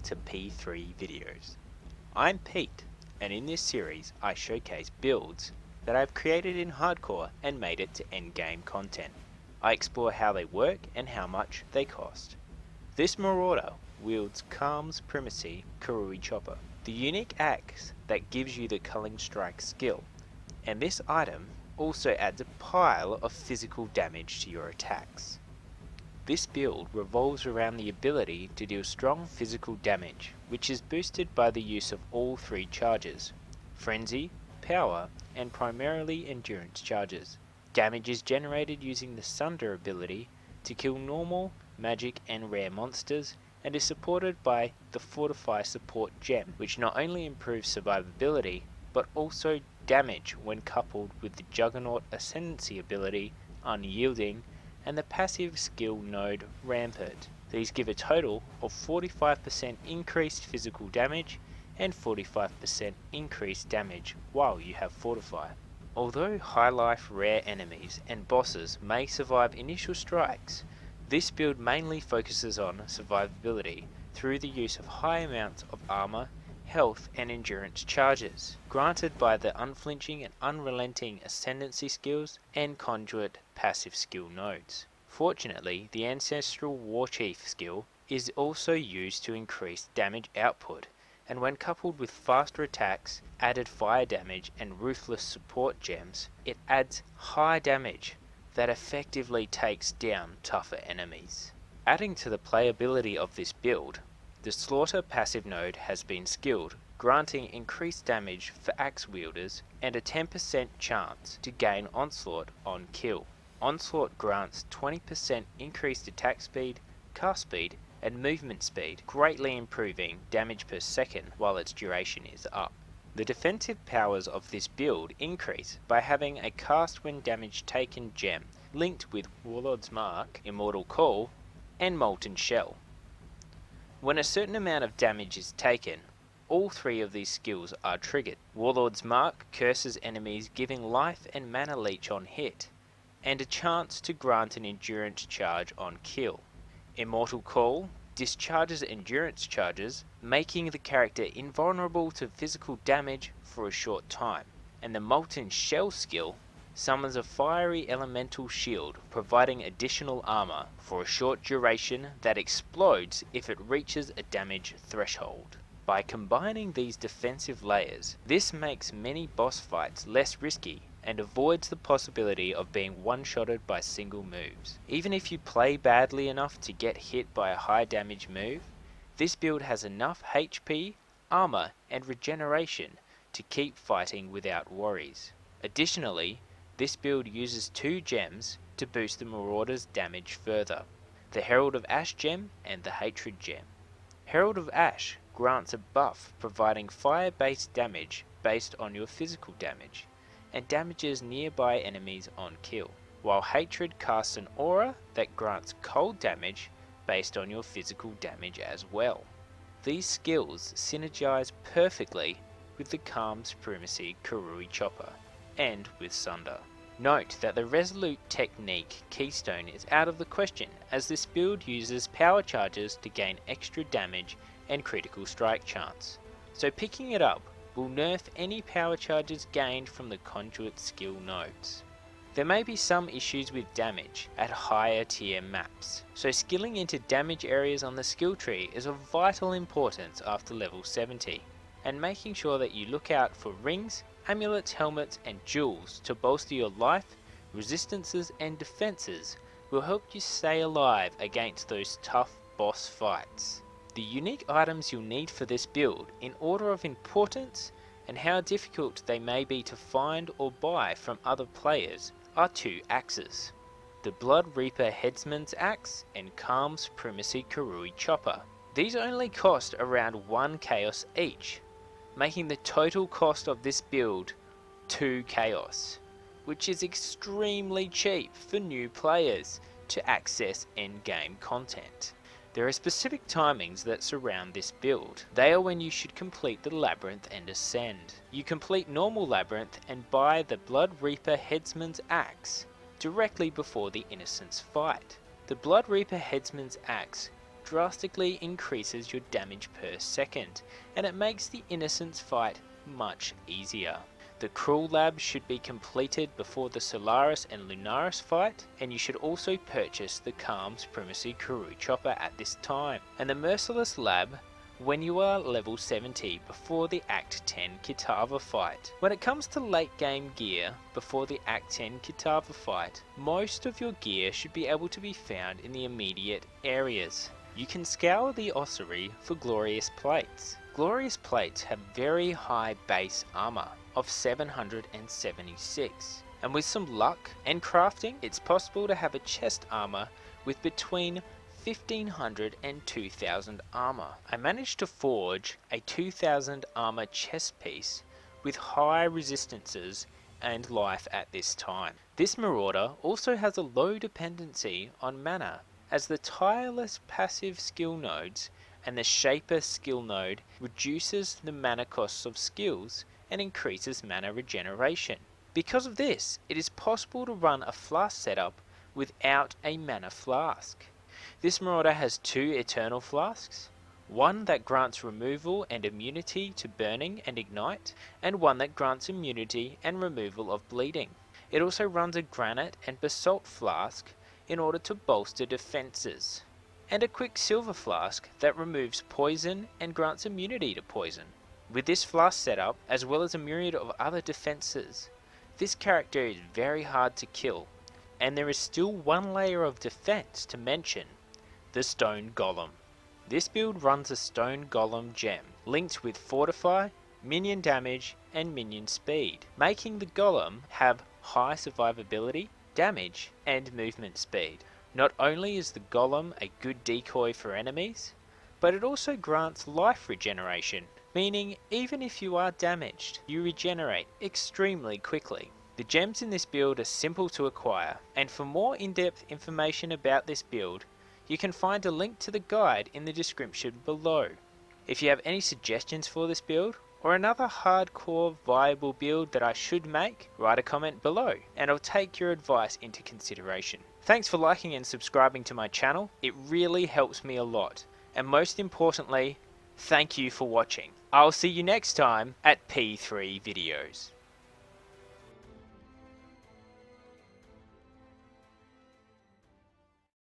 welcome to P3 Videos. I'm Pete, and in this series I showcase builds that I've created in hardcore and made it to endgame content. I explore how they work and how much they cost. This Marauder wields Calm's Primacy Karui Chopper, the unique axe that gives you the Culling Strike skill, and this item also adds a pile of physical damage to your attacks. This build revolves around the ability to deal strong physical damage, which is boosted by the use of all three charges: Frenzy, Power, and primarily Endurance charges. Damage is generated using the Sunder ability to kill normal, magic, and rare monsters, and is supported by the Fortify support gem, which not only improves survivability, but also damage when coupled with the Juggernaut Ascendancy ability, Unyielding, and the passive skill node Rampart. These give a total of 45% increased physical damage and 45% increased damage while you have Fortify. Although high life rare enemies and bosses may survive initial strikes, this build mainly focuses on survivability through the use of high amounts of armor, health, and endurance charges, granted by the unflinching and unrelenting ascendancy skills and conduit passive skill nodes. Fortunately, the ancestral Warchief skill is also used to increase damage output, and when coupled with faster attacks, added fire damage, and ruthless support gems, it adds high damage that effectively takes down tougher enemies. Adding to the playability of this build, the Slaughter passive node has been skilled, granting increased damage for axe wielders and a 10% chance to gain Onslaught on kill. Onslaught grants 20% increased attack speed, cast speed, and movement speed, greatly improving damage per second while its duration is up. The defensive powers of this build increase by having a cast when damage taken gem linked with Warlord's Mark, Immortal Call, and Molten Shell. When a certain amount of damage is taken, all three of these skills are triggered. Warlord's Mark curses enemies, giving life and mana leech on hit, and a chance to grant an endurance charge on kill. Immortal Call discharges endurance charges, making the character invulnerable to physical damage for a short time, and the Molten Shell skill summons a fiery elemental shield, providing additional armor for a short duration that explodes if it reaches a damage threshold. By combining these defensive layers, this makes many boss fights less risky and avoids the possibility of being one-shotted by single moves. Even if you play badly enough to get hit by a high damage move, this build has enough HP, armor, and regeneration to keep fighting without worries. Additionally, this build uses two gems to boost the Marauder's damage further: the Herald of Ash gem and the Hatred gem. Herald of Ash grants a buff providing fire-based damage based on your physical damage, and damages nearby enemies on kill, while Hatred casts an aura that grants cold damage based on your physical damage as well. These skills synergize perfectly with the Calm's Primacy Karui Chopper and with Sunder. Note that the Resolute Technique Keystone is out of the question, as this build uses power charges to gain extra damage and critical strike chance, so picking it up will nerf any power charges gained from the conduit skill nodes. There may be some issues with damage at higher tier maps, so skilling into damage areas on the skill tree is of vital importance after level 70, and making sure that you look out for rings, amulets, helmets, and jewels to bolster your life, resistances, and defenses will help you stay alive against those tough boss fights. The unique items you'll need for this build in order of importance and how difficult they may be to find or buy from other players are two axes: the Blood Reaper Headsman's Axe and Calm's Primacy Karui Chopper. These only cost around 1 chaos each, making the total cost of this build 2 chaos, which is extremely cheap for new players to access endgame content. There are specific timings that surround this build. They are when you should complete the Labyrinth and Ascend. You complete normal Labyrinth and buy the Blood Reaper Headsman's Axe directly before the Innocence fight. The Blood Reaper Headsman's Axe drastically increases your damage per second, and it makes the Innocence fight much easier. The Cruel Lab should be completed before the Solaris and Lunaris fight, and you should also purchase the Calm's Primacy Karoo Chopper at this time, and the Merciless Lab when you are level 70 before the Act 10 Kitava fight. When it comes to late game gear before the Act 10 Kitava fight, most of your gear should be able to be found in the immediate areas. You can scour the ossuary for Glorious Plates. Glorious Plates have very high base armor of 776, and with some luck and crafting it's possible to have a chest armor with between 1500 and 2000 armor. I managed to forge a 2000 armor chest piece with high resistances and life at this time. This Marauder also has a low dependency on mana, as the Tireless passive skill nodes and the Shaper skill node reduces the mana costs of skills and increases mana regeneration. Because of this, it is possible to run a flask setup without a mana flask. This Marauder has 2 Eternal Flasks, one that grants removal and immunity to burning and ignite, and one that grants immunity and removal of bleeding. It also runs a Granite and Basalt Flask in order to bolster defences, and a Quicksilver Flask that removes poison and grants immunity to poison. With this flask setup, as well as a myriad of other defences, this character is very hard to kill, and there is still one layer of defense to mention, the Stone Golem. This build runs a Stone Golem gem, linked with Fortify, minion damage and minion speed, making the Golem have high survivability, damage and movement speed. Not only is the Golem a good decoy for enemies, but it also grants life regeneration, meaning even if you are damaged, you regenerate extremely quickly. The gems in this build are simple to acquire, and for more in-depth information about this build, you can find a link to the guide in the description below. If you have any suggestions for this build, or another hardcore viable build that I should make, write a comment below, and I'll take your advice into consideration. Thanks for liking and subscribing to my channel, it really helps me a lot. And most importantly, thank you for watching. I'll see you next time at P3 Videos.